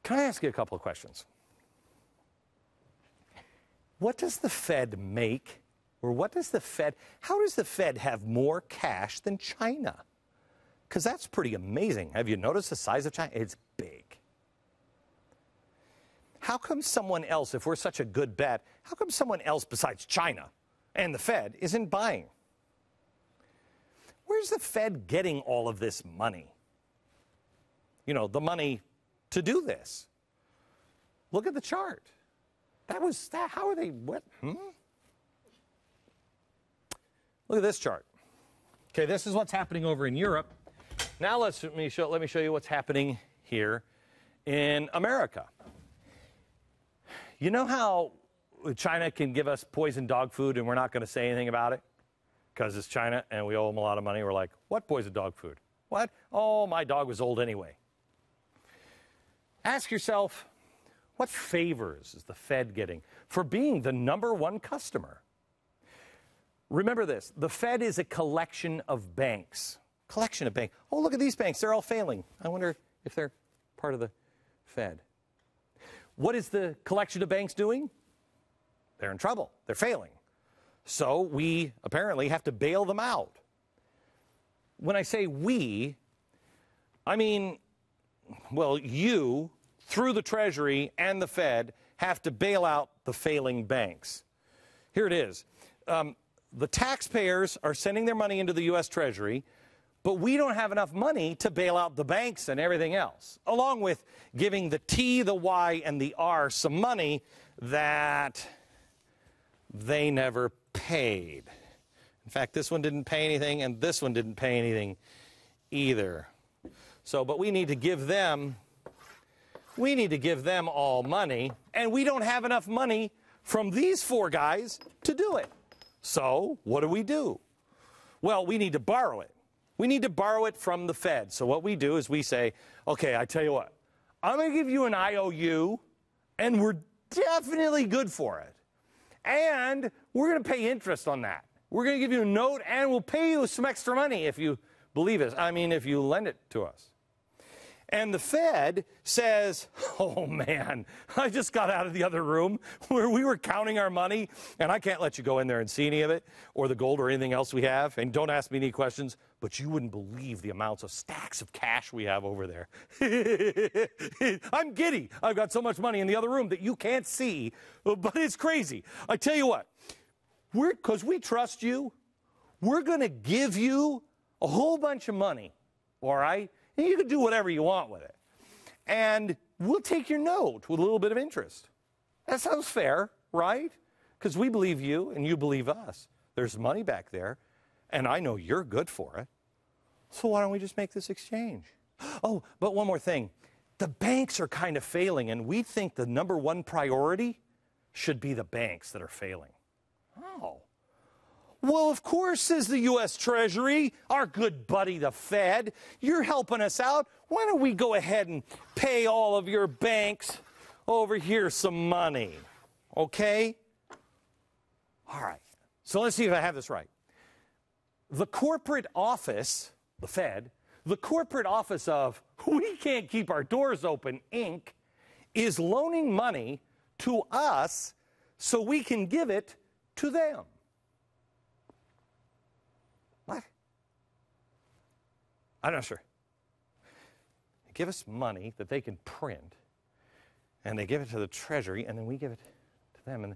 Can I ask you a couple of questions? What does the Fed make, or how does the Fed have more cash than China? Because that's pretty amazing. Have you noticed the size of China? It's big. How come someone else, if we're such a good bet, how come someone else besides China and the Fed isn't buying? Where's the Fed getting all of this money? You know, the money to do this. Look at the chart. How are they, what? Look at this chart. Okay, this is what's happening over in Europe. Now let me show you what's happening here in America. You know how China can give us poisoned dog food and we're not going to say anything about it? Because it's China and we owe them a lot of money. We're like, what poisoned dog food? What? Oh, my dog was old anyway. Ask yourself, what favors is the Fed getting for being the #1 customer? Remember this, the Fed is a collection of banks. Collection of banks. Oh, look at these banks. They're all failing. I wonder if they're part of the Fed. What is the collection of banks doing? They're in trouble. They're failing. So we apparently have to bail them out. When I say we, I mean, well, you, through the Treasury and the Fed, have to bail out the failing banks. Here it is. The taxpayers are sending their money into the U.S. Treasury, but we don't have enough money to bail out the banks and everything else, along with giving the T, the Y, and the R some money that they never paid. In fact, this one didn't pay anything, and this one didn't pay anything either. So, but we need to give them all money, and we don't have enough money from these 4 guys to do it. So, what do? Well, we need to borrow it. We need to borrow it from the Fed. So what we do is we say, okay, I tell you what, I'm going to give you an IOU, and we're definitely good for it. And we're going to pay interest on that. We're going to give you a note, and we'll pay you some extra money if you believe it. I mean, if you lend it to us. And the Fed says, oh, man, I just got out of the other room where we were counting our money, and I can't let you go in there and see any of it, or the gold or anything else we have, and don't ask me any questions, but you wouldn't believe the amounts of stacks of cash we have over there. I'm giddy. I've got so much money in the other room that you can't see, but it's crazy. I tell you what, because we trust you, we're going to give you a whole bunch of money, all right? And you can do whatever you want with it. And we'll take your note with a little bit of interest. That sounds fair, right? Because we believe you and you believe us. There's money back there, and I know you're good for it. So why don't we just make this exchange? Oh, but one more thing. The banks are kind of failing, and we think the #1 priority should be the banks that are failing. Oh. Well, of course, says the U.S. Treasury, our good buddy, the Fed. You're helping us out. Why don't we go ahead and pay all of your banks over here some money? Okay? All right. So let's see if I have this right. The corporate office, the Fed, the corporate office of we can't keep our doors open, Inc., is loaning money to us so we can give it to them. What? I'm not sure. They give us money that they can print, and they give it to the Treasury, and then we give it to them,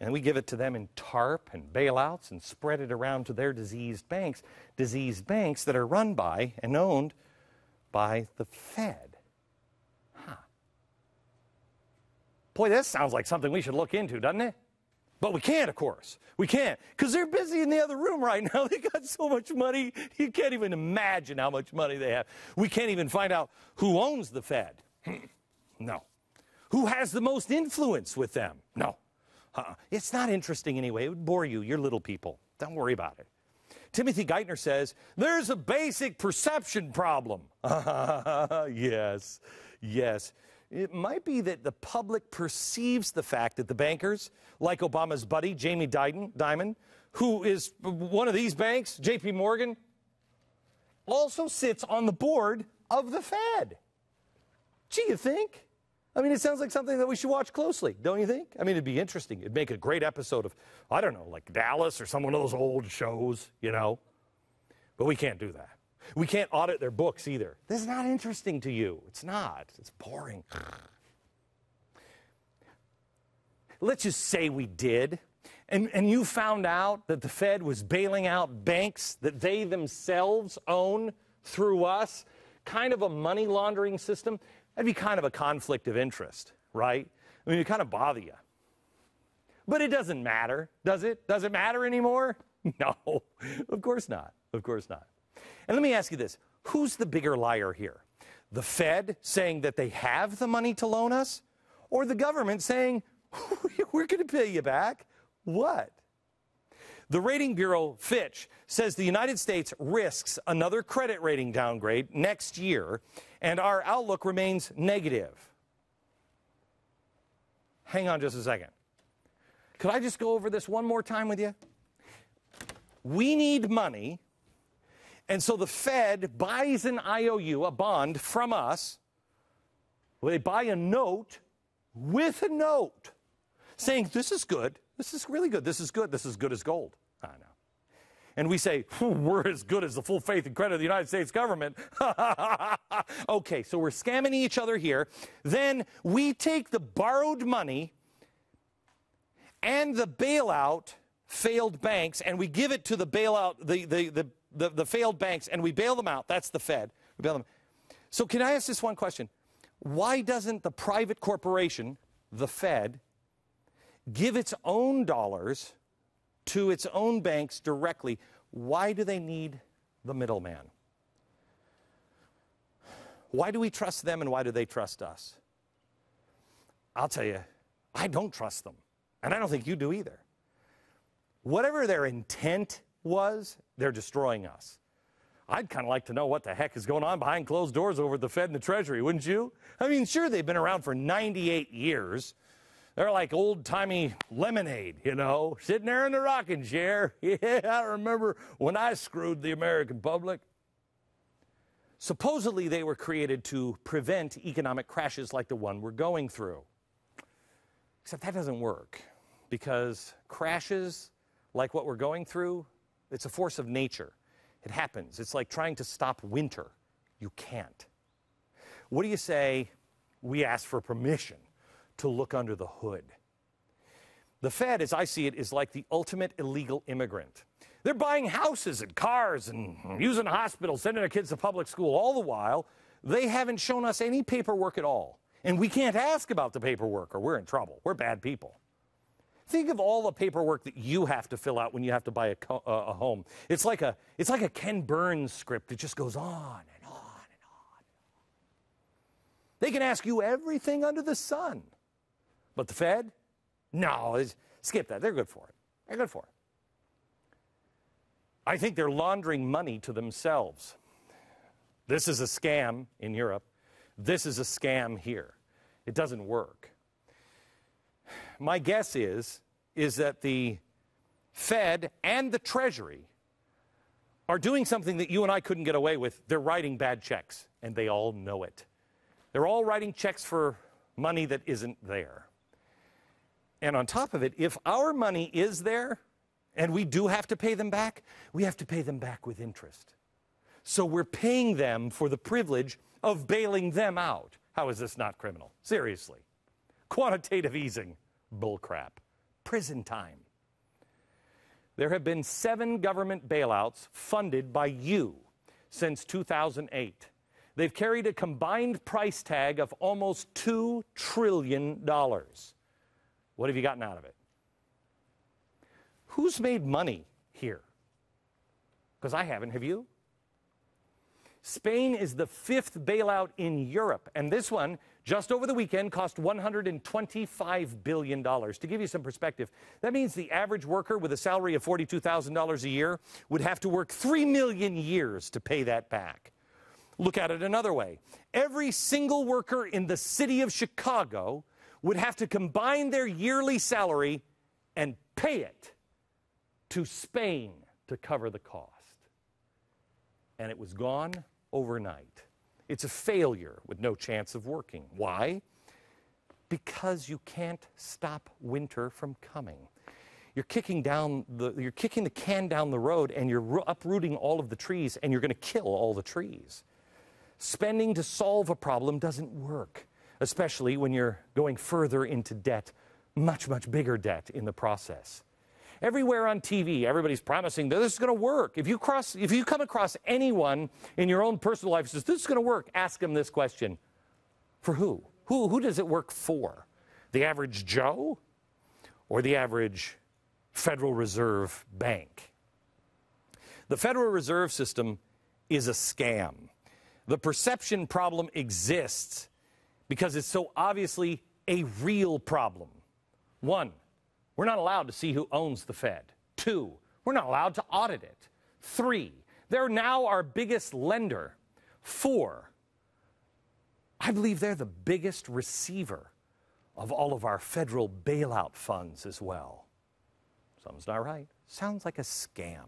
and we give it to them in TARP and bailouts and spread it around to their diseased banks that are run by and owned by the Fed. Huh. Boy, that sounds like something we should look into, doesn't it? But we can't, of course. We can't, because they're busy in the other room right now. They got so much money, you can't even imagine how much money they have. We can't even find out who owns the Fed. No. Who has the most influence with them? No. It's not interesting anyway. It would bore you. You're little people. Don't worry about it. Timothy Geithner says, there's a basic perception problem. Yes, yes. It might be that the public perceives the fact that the bankers, like Obama's buddy, Jamie Dimon, who is one of these banks, J.P. Morgan, also sits on the board of the Fed. Gee, you think? I mean, it sounds like something that we should watch closely, don't you think? I mean, it'd be interesting. It'd make a great episode of, I don't know, like Dallas or some one of those old shows, you know. But we can't do that. We can't audit their books either. This is not interesting to you. It's not. It's boring. Let's just say we did, and you found out that the Fed was bailing out banks that they themselves own through us, kind of a money laundering system. That'd be kind of a conflict of interest, right? I mean, it kind of bother you. But it doesn't matter, does it? Does it matter anymore? No, of course not. Of course not. And let me ask you this. Who's the bigger liar here? The Fed saying that they have the money to loan us? Or the government saying, we're going to pay you back? What? The rating bureau Fitch says the United States risks another credit rating downgrade next year, and our outlook remains negative. Hang on just a second. Could I just go over this one more time with you? We need money, and so the Fed buys an IOU, a bond, from us. Well, they buy a note with a note saying, this is good, this is really good, this is good as gold. I know. And we say, we're as good as the full faith and credit of the United States government. Okay, so we're scamming each other here. Then we take the borrowed money and the bailout failed banks, and we give it to the bailout, the failed banks, and we bail them out. That's the Fed. We bail them. So can I ask this one question? Why doesn't the private corporation, the Fed, give its own dollars to its own banks directly? Why do they need the middleman? Why do we trust them and why do they trust us? I'll tell you, I don't trust them. And I don't think you do either. Whatever their intent was, they're destroying us. I'd kind of like to know what the heck is going on behind closed doors over at the Fed and the Treasury, wouldn't you? I mean, sure, they've been around for 98 years. They're like old-timey lemonade, you know, sitting there in the rocking chair. Yeah, I remember when I screwed the American public. Supposedly, they were created to prevent economic crashes like the one we're going through. Except that doesn't work, because crashes like what we're going through, it's a force of nature. It happens. It's like trying to stop winter. You can't. What do you say we ask for permission to look under the hood? The Fed, as I see it, is like the ultimate illegal immigrant. They're buying houses and cars and using hospitals, sending their kids to public school. All the while, they haven't shown us any paperwork at all. And we can't ask about the paperwork or we're in trouble. We're bad people. Think of all the paperwork that you have to fill out when you have to buy a home. It's like a Ken Burns script. It just goes on and on and on and on. They can ask you everything under the sun. But the Fed? No, skip that. They're good for it. They're good for it. I think they're laundering money to themselves. This is a scam in Europe. This is a scam here. It doesn't work. My guess is that the Fed and the Treasury are doing something that you and I couldn't get away with. They're writing bad checks, and they all know it. They're all writing checks for money that isn't there. And on top of it, if our money is there and we do have to pay them back, we have to pay them back with interest. So we're paying them for the privilege of bailing them out. How is this not criminal? Seriously. Quantitative easing. Bullcrap. Prison time. There have been 7 government bailouts funded by you since 2008. They've carried a combined price tag of almost $2 trillion. What have you gotten out of it? Who's made money here? Because I haven't. Have you? Spain is the 5th bailout in Europe, and this one, just over the weekend, cost $125 billion. To give you some perspective, that means the average worker with a salary of $42,000 a year would have to work 3 million years to pay that back. Look at it another way. Every single worker in the city of Chicago would have to combine their yearly salary and pay it to Spain to cover the cost. And it was gone overnight. It's a failure with no chance of working. Why? Because you can't stop winter from coming. You're kicking the can down the road, and you're uprooting all of the trees, and you're going to kill all the trees. Spending to solve a problem doesn't work, especially when you're going further into debt, much, much bigger debt in the process. Everywhere on TV, everybody's promising that this is going to work. If you come across anyone in your own personal life who says, this is going to work, ask them this question. For who? Who does it work for? The average Joe or the average Federal Reserve bank? The Federal Reserve System is a scam. The perception problem exists because it's so obviously a real problem. 1, we're not allowed to see who owns the Fed. 2, we're not allowed to audit it. 3, they're now our biggest lender. 4, I believe they're the biggest receiver of all of our federal bailout funds as well. Something's not right. Sounds like a scam.